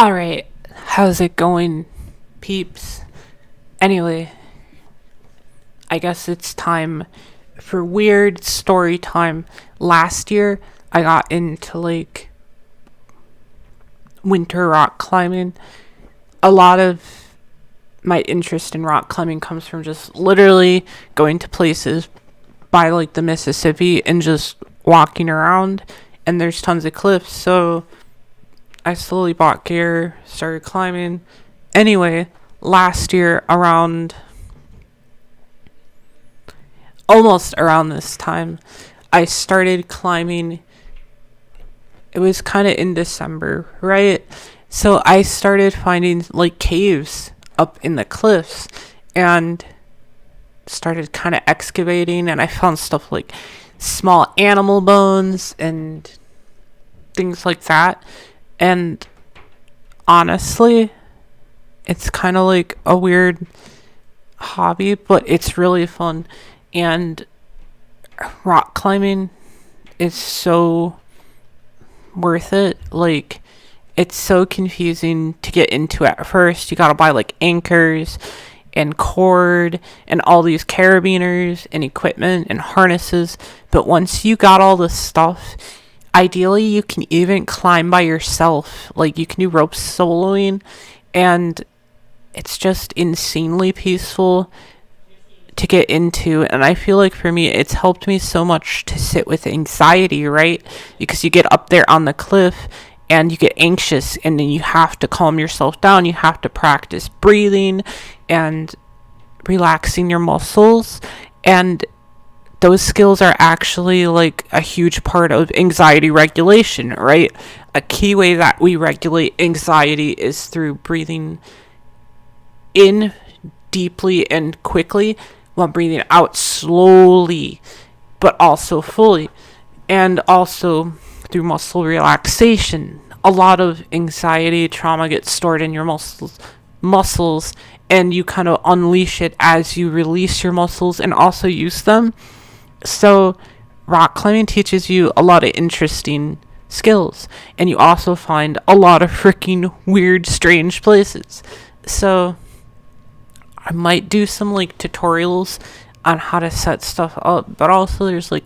Alright, how's it going, peeps? Anyway, I guess it's time for weird story time. Last year, I got into winter rock climbing. A lot of my interest in rock climbing comes from just literally going to places by the Mississippi and just walking around, and there's tons of cliffs, so I slowly bought gear, started climbing. Anyway, last year almost around this time, I started climbing. It was kind of in December, right? So I started finding caves up in the cliffs and started kind of excavating, and I found stuff like small animal bones and things like that. And honestly, it's kind of like a weird hobby, but it's really fun. And rock climbing is so worth it. It's so confusing to get into at first. You gotta buy anchors and cord and all these carabiners and equipment and harnesses. But once you got all this stuff, ideally you can even climb by yourself. You can do rope soloing, and it's just insanely peaceful to get into. And I feel like for me, it's helped me so much to sit with anxiety, right? Because you get up there on the cliff and you get anxious, and then you have to calm yourself down. You have to practice breathing and relaxing your muscles, and those skills are actually a huge part of anxiety regulation, right? A key way that we regulate anxiety is through breathing in deeply and quickly while breathing out slowly but also fully, and also through muscle relaxation. A lot of anxiety trauma gets stored in your muscles, and you kind of unleash it as you release your muscles and also use them. So rock climbing teaches you a lot of interesting skills, and you also find a lot of freaking weird, strange places. So I might do some tutorials on how to set stuff up, but also there's a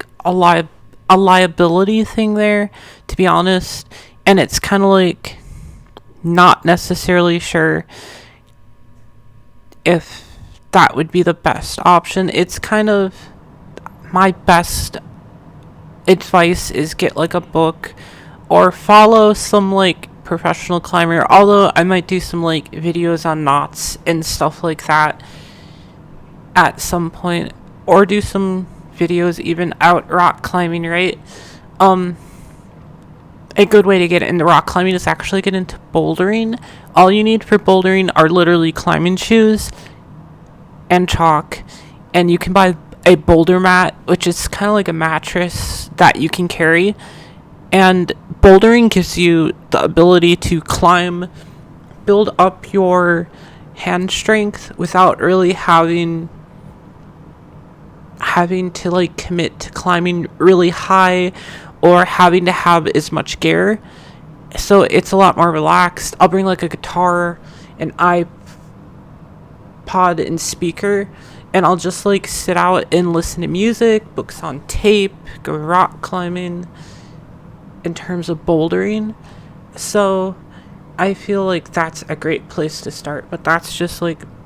liability thing there, to be honest. And it's kind of not necessarily sure if that would be the best option. It's kind of my best advice is get a book or follow some professional climber, although I might do some videos on knots and stuff like that at some point, or do some videos even out rock climbing, right? A good way to get into rock climbing is actually get into bouldering. All you need for bouldering are literally climbing shoes and chalk, and you can buy a boulder mat, which is kind of like a mattress that you can carry. And bouldering gives you the ability to build up your hand strength without really having to commit to climbing really high or having to have as much gear. So it's a lot more relaxed. I'll bring a guitar, an iPod, and speaker, and I'll just sit out and listen to music, books on tape, go rock climbing in terms of bouldering. So I feel that's a great place to start. But that's just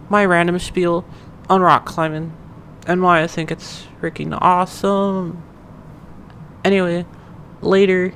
my random spiel on rock climbing and why I think it's freaking awesome. Anyway, later.